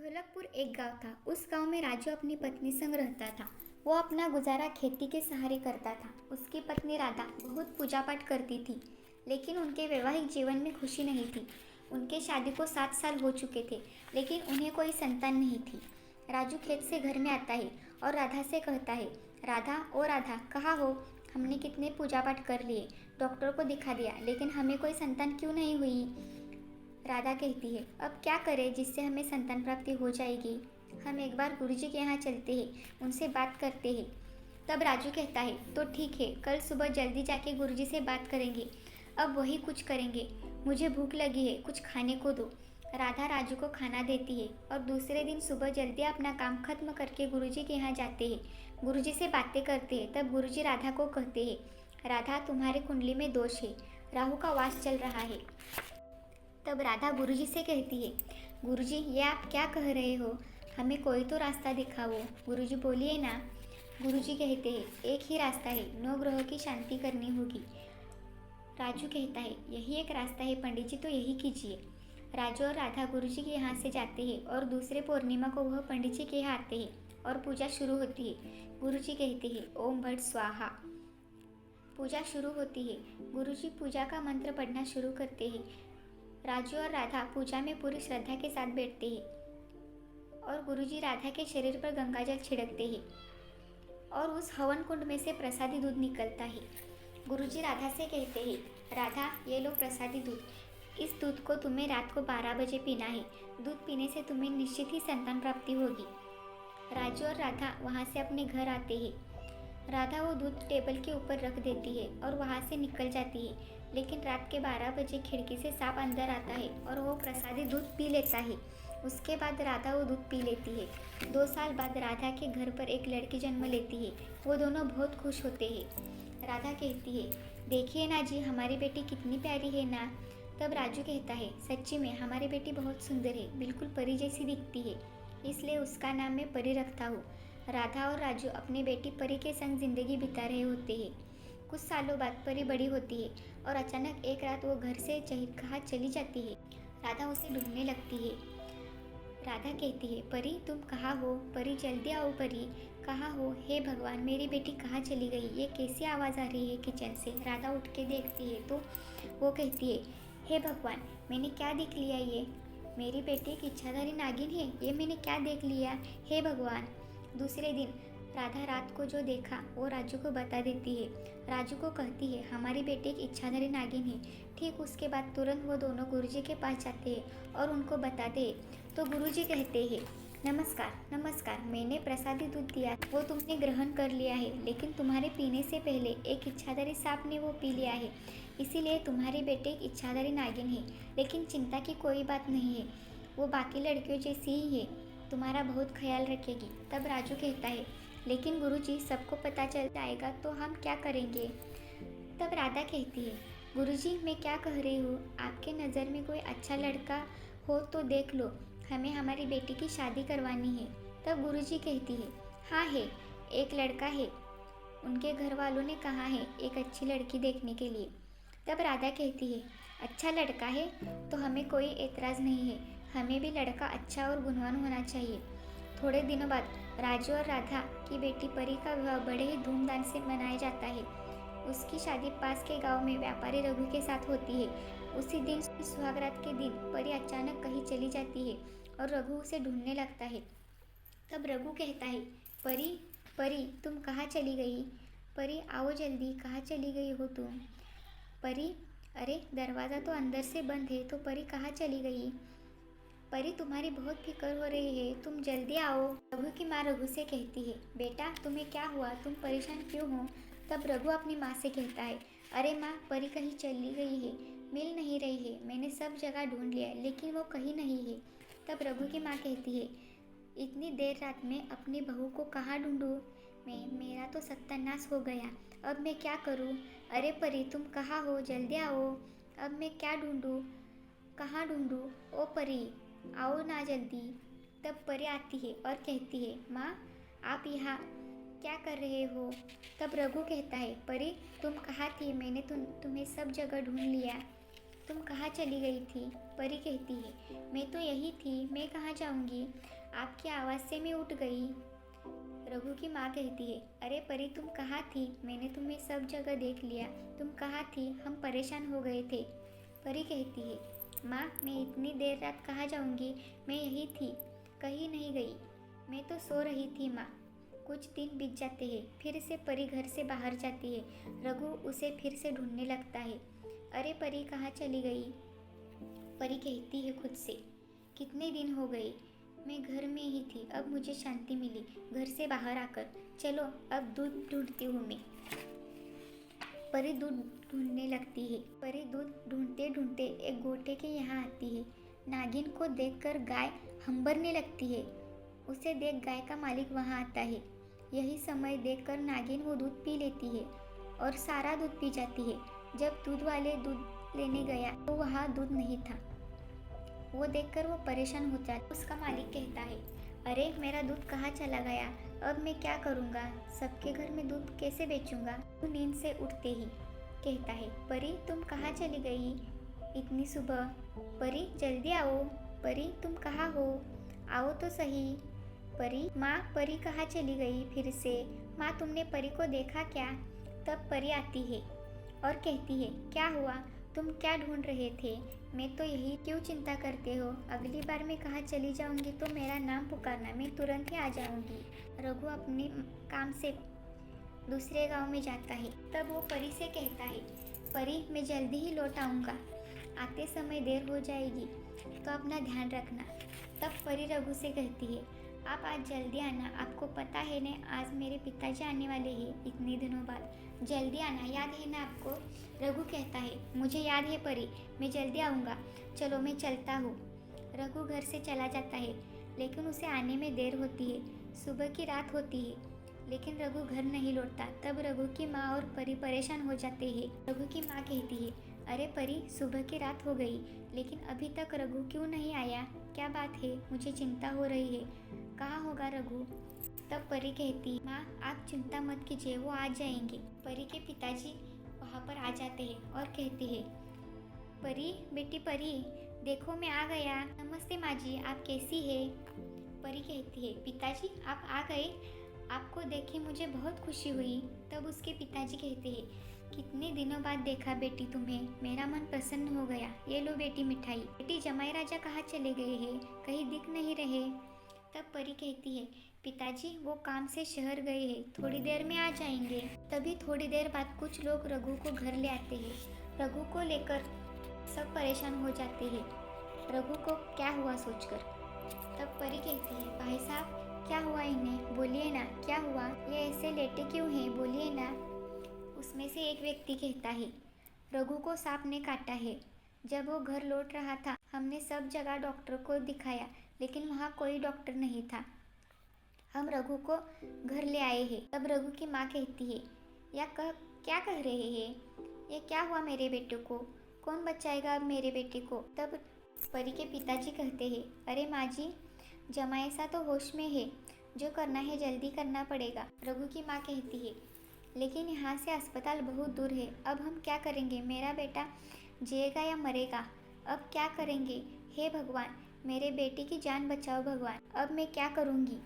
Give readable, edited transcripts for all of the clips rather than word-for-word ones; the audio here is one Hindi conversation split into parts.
ढोलकपुर एक गांव था। उस गांव में राजू अपनी पत्नी संग रहता था। वो अपना गुजारा खेती के सहारे करता था। उसकी पत्नी राधा बहुत पूजा पाठ करती थी, लेकिन उनके वैवाहिक जीवन में खुशी नहीं थी। उनके शादी को 7 साल हो चुके थे, लेकिन उन्हें कोई संतान नहीं थी। राजू खेत से घर में आता है और राधा से कहता है, राधा ओ राधा, कहाँ हो? हमने कितने पूजा पाठ कर लिए, डॉक्टर को दिखा दिया, लेकिन हमें कोई संतान क्यों नहीं हुई? राधा कहती है, अब क्या करें जिससे हमें संतान प्राप्ति हो जाएगी? हम एक बार गुरुजी के यहाँ चलते हैं, उनसे बात करते हैं। तब राजू कहता है, तो ठीक है, कल सुबह जल्दी जाके गुरुजी से बात करेंगे। अब वही कुछ करेंगे। मुझे भूख लगी है, कुछ खाने को दो। राधा राजू को खाना देती है और दूसरे दिन सुबह जल्दी अपना काम खत्म करके गुरुजी के यहाँ जाते हैं। गुरुजी से बातें करते हैं। तब गुरुजी राधा को कहते हैं, राधा, तुम्हारे कुंडली में दोष है, राहु का वास चल रहा है। तब राधा गुरुजी से कहती है, गुरुजी, ये आप क्या कह रहे हो? हमें कोई तो रास्ता दिखाओ। गुरुजी बोलिए ना। गुरुजी कहते हैं, एक ही रास्ता है, 9 ग्रहों की शांति करनी होगी। राजू कहता है, यही एक रास्ता है पंडित जी, तो यही कीजिए। राजू और राधा गुरुजी के यहाँ से जाते हैं और दूसरे पूर्णिमा को वह पंडित जी के यहाँ आते हैं और पूजा शुरू होती है। गुरुजी कहते हैं, ओम भट स्वाहा। पूजा शुरू होती है। गुरुजी पूजा का मंत्र पढ़ना शुरू करते हैं। राजू और राधा पूजा में पूरी श्रद्धा के साथ बैठते हैं और गुरुजी राधा के शरीर पर गंगाजल छिड़कते हैं और उस हवन कुंड में से प्रसादी दूध निकलता है। गुरुजी राधा से कहते हैं, राधा, ये लो प्रसादी दूध। इस दूध को तुम्हें रात को 12 बजे पीना है। दूध पीने से तुम्हें निश्चित ही संतान प्राप्ति होगी। राजू और राधा वहाँ से अपने घर आते हैं। राधा वो दूध टेबल के ऊपर रख देती है और वहाँ से निकल जाती है, लेकिन रात के 12 बजे खिड़की से सांप अंदर आता है और वो प्रसादी दूध पी लेता है। उसके बाद राधा वो दूध पी लेती है। 2 साल बाद राधा के घर पर एक लड़की जन्म लेती है। वो दोनों बहुत खुश होते हैं। राधा कहती है, देखिए ना जी, हमारी बेटी कितनी प्यारी है ना। तब राजू कहता है, सच्ची में हमारी बेटी बहुत सुंदर है, बिल्कुल परी जैसी दिखती है, इसलिए उसका नाम मैं परी रखता हूँ। राधा और राजू अपनी बेटी परी के संग जिंदगी बिता रहे होते हैं। कुछ सालों बाद परी बड़ी होती है और अचानक एक रात वो घर से कहाँ चली जाती है। राधा उसे ढूंढने लगती है। राधा कहती है, परी तुम कहाँ हो? परी जल्दी आओ, परी कहाँ हो? हे भगवान, मेरी बेटी कहाँ चली गई? ये कैसी आवाज़ आ रही है किचन से? राधा उठ के देखती है तो वो कहती है, हे भगवान, मैंने क्या देख लिया? ये मेरी बेटी एक इच्छाधारी नागिन है, ये मैंने क्या देख लिया? हे भगवान। दूसरे दिन राधा रात को जो देखा वो राजू को बता देती है। राजू को कहती है, हमारी बेटी एक इच्छाधारी नागिन है। ठीक उसके बाद तुरंत वो दोनों गुरुजी के पास जाते हैं और उनको बताते हैं। तो गुरुजी कहते हैं, नमस्कार नमस्कार, मैंने प्रसादी दूध दिया, वो तुमने ग्रहण कर लिया है, लेकिन तुम्हारे पीने से पहले एक इच्छाधारी सांप ने वो पी लिया है, इसीलिए तुम्हारी बेटी एक इच्छाधारी नागिन है। लेकिन चिंता की कोई बात नहीं है, वो बाकी लड़कियों जैसी ही है, तुम्हारा बहुत ख्याल रखेगी। तब राजू कहता है, लेकिन गुरुजी, सबको पता चल जाएगा तो हम क्या करेंगे? तब राधा कहती है, गुरुजी, मैं क्या कह रही हूँ, आपके नज़र में कोई अच्छा लड़का हो तो देख लो, हमें हमारी बेटी की शादी करवानी है। तब गुरुजी कहती है, हाँ है, एक लड़का है, उनके घर वालों ने कहा है एक अच्छी लड़की देखने के लिए। तब राधा कहती है, अच्छा लड़का है तो हमें कोई एतराज़ नहीं है, हमें भी लड़का अच्छा और गुणवान होना चाहिए। थोड़े दिनों बाद राजू और राधा की बेटी परी का विवाह बड़े ही धूमधाम से मनाया जाता है। उसकी शादी पास के गांव में व्यापारी रघु के साथ होती है। उसी दिन सुहागरात के दिन परी अचानक कहीं चली जाती है और रघु उसे ढूंढने लगता है। तब रघु कहता है, परी परी, तुम कहाँ चली गई? परी, आओ जल्दी, कहाँ चली गई हो तुम? परी, अरे दरवाज़ा तो अंदर से बंद है, तो परी कहाँ चली गई? परी, तुम्हारी बहुत फिक्र हो रही है, तुम जल्दी आओ। रघु की माँ रघु से कहती है, बेटा तुम्हें क्या हुआ, तुम परेशान क्यों हो? तब रघु अपनी माँ से कहता है, अरे माँ, परी कहीं चली गई है, मिल नहीं रही है, मैंने सब जगह ढूंढ लिया लेकिन वो कहीं नहीं है। तब रघु की माँ कहती है, इतनी देर रात में अपनी बहू को कहाँ ढूंढूं? मेरा तो सत्यानाश हो गया, अब मैं क्या करूँ? अरे परी, तुम कहाँ हो, जल्दी आओ, अब मैं क्या ढूंढूं, कहाँ ढूंढूं? ओ परी, आओ ना जल्दी। तब परी आती है और कहती है, माँ, आप यहाँ क्या कर रहे हो? तब रघु कहता है, परी तुम कहाँ थी, मैंने तुम्हें सब जगह ढूंढ लिया। तुम कहाँ चली गई थी? परी कहती है, मैं तो यही थी, मैं कहाँ जाऊंगी? आपकी आवाज़ से मैं उठ गई। रघु की माँ कहती है, अरे परी तुम कहाँ थी? मैंने तुम्हें सब जगह देख लिया, तुम कहाँ थी? हम परेशान हो गए थे। परी कहती है, माँ मैं इतनी देर रात कहाँ जाऊंगी? मैं यही थी, कहीं नहीं गई, मैं तो सो रही थी माँ। कुछ दिन बीत जाते हैं, फिर से परी घर से बाहर जाती है। रघु उसे फिर से ढूंढने लगता है। अरे परी कहाँ चली गई? परी कहती है खुद से, कितने दिन हो गए, मैं घर में ही थी, अब मुझे शांति मिली घर से बाहर आकर। चलो अब दूध ढूंढती हूँ मैं। परी दूध ढूंढने लगती है। परी दूध ढूंढते ढूंढते एक गोटे के यहाँ आती है। नागिन को देखकर गाय हंबरने लगती है। उसे देख गाय का मालिक वहाँ आता है। यही समय देखकर नागिन वो दूध पी लेती है और सारा दूध पी जाती है। जब दूध वाले दूध लेने गया तो वहाँ दूध नहीं था। वो देखकर वो परेशान हो जाता। उसका मालिक कहता है, अरे मेरा दूध कहाँ चला गया? अब मैं क्या करूँगा? सबके घर में दूध कैसे बेचूंगा? वो नींद से उठते ही कहता है, परी तुम कहाँ चली गई इतनी सुबह? परी जल्दी आओ। परी तुम कहाँ हो? आओ तो सही। परी, माँ परी कहाँ चली गई फिर से? माँ तुमने परी को देखा क्या? तब परी आती है और कहती है, क्या हुआ? तुम क्या ढूंढ रहे थे? मैं तो यही, क्यों चिंता करते हो? अगली बार मैं कहाँ चली जाऊंगी तो मेरा नाम पुकारना, मैं तुरंत ही आ जाऊंगी। रघु अपने काम से दूसरे गांव में जाता है। तब वो परी से कहता है, परी मैं जल्दी ही लौट आऊँगा, आते समय देर हो जाएगी तो अपना ध्यान रखना। तब परी रघु से कहती है, आप आज जल्दी आना, आपको पता है न आज मेरे पिताजी आने वाले हैं इतने दिनों बाद, जल्दी आना, याद है ना आपको? रघु कहता है, मुझे याद है परी, मैं जल्दी आऊँगा, चलो मैं चलता हूँ। रघु घर से चला जाता है, लेकिन उसे आने में देर होती है। सुबह की रात होती है, लेकिन रघु घर नहीं लौटता। तब रघु की माँ और परी परेशान हो जाते हैं। रघु की माँ कहती है, अरे परी सुबह की रात हो गई, लेकिन अभी तक रघु क्यों नहीं आया? क्या बात है? मुझे चिंता हो रही है, कहाँ होगा रघु? तब परी कहती, माँ आप चिंता मत कीजिए, वो आ जाएंगे। परी के पिताजी वहाँ पर आ जाते हैं और कहते हैं, परी बेटी परी देखो मैं आ गया। नमस्ते माँ जी, आप कैसी है? परी कहती है, पिताजी आप आ गए, आपको देखे मुझे बहुत खुशी हुई। तब उसके पिताजी कहते हैं, कितने दिनों बाद देखा बेटी तुम्हें, मेरा मन प्रसन्न हो गया, ये लो बेटी मिठाई। बेटी जमाई राजा कहाँ चले गए हैं, कहीं दिख नहीं रहे। तब परी कहती है, पिताजी वो काम से शहर गए हैं, थोड़ी देर में आ जाएंगे। तभी थोड़ी देर बाद कुछ लोग रघु को घर ले आते हैं। रघु को लेकर सब परेशान हो जाते हैं, रघु को क्या हुआ सोचकर। तब परी कहती है, भाई साहब क्या हुआ इन्हें, बोलिए ना क्या हुआ, ये ऐसे लेटे क्यों हैं, बोलिए ना। उसमें से एक व्यक्ति कहता है, रघु को सांप ने काटा है। जब वो घर लौट रहा था हमने सब जगह डॉक्टर को दिखाया, लेकिन वहाँ कोई डॉक्टर नहीं था। हम रघु को घर ले आए हैं। तब रघु की माँ कहती है, क्या कह रहे हैं, ये क्या हुआ मेरे बेटे को, कौन बचाएगा अब मेरे बेटे को? तब परी के पिताजी कहते हैं, अरे माँ जी जमाई सा तो होश में है, जो करना है जल्दी करना पड़ेगा। रघु की माँ कहती है, लेकिन यहाँ से अस्पताल बहुत दूर है, अब हम क्या करेंगे, मेरा बेटा जिएगा या मरेगा, अब क्या करेंगे? हे भगवान मेरे बेटे की जान बचाओ भगवान, अब मैं क्या करूँगी?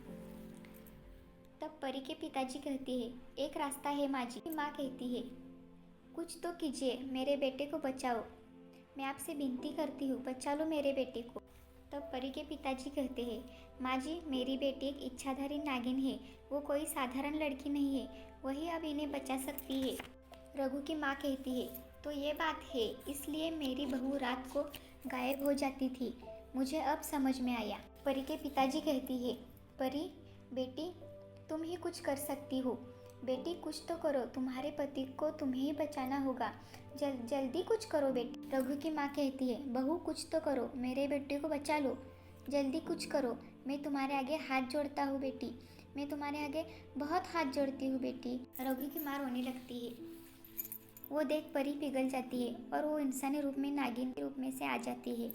तब परी के पिताजी कहते हैं, एक रास्ता है माँ जी। माँ कहती है, कुछ तो कीजिए, मेरे बेटे को बचाओ, मैं आपसे विनती करती हूँ, बचा लो मेरे बेटे को। तब परी के पिताजी कहते हैं, माँ जी मेरी बेटी एक इच्छाधारी नागिन है, वो कोई साधारण लड़की नहीं है, वही अब इन्हें बचा सकती है। रघु की माँ कहती है, तो ये बात है, इसलिए मेरी बहू रात को गायब हो जाती थी, मुझे अब समझ में आया। परी के पिताजी कहती है, परी बेटी तुम ही कुछ कर सकती हो, बेटी कुछ तो करो, तुम्हारे पति को तुम्हें ही बचाना होगा, जल्दी कुछ करो बेटी। रघु की माँ कहती है, बहू कुछ तो करो, मेरे बेटे को बचा लो, जल्दी कुछ करो, मैं तुम्हारे आगे हाथ जोड़ता हूँ बेटी, मैं तुम्हारे आगे बहुत हाथ जोड़ती हूँ बेटी। रघु की माँ रोने लगती है। वो देख परी पिघल जाती है और वो इंसानी रूप में नागिन के रूप में से आ जाती है।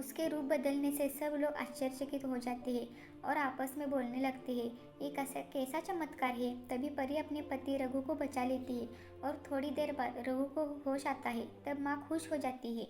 उसके रूप बदलने से सब लोग आश्चर्यचकित हो जाते हैं और आपस में बोलने लगते हैं, ये कैसा चमत्कार है। तभी परी अपने पति रघु को बचा लेती है और थोड़ी देर बाद रघु को होश आता है। तब माँ खुश हो जाती है।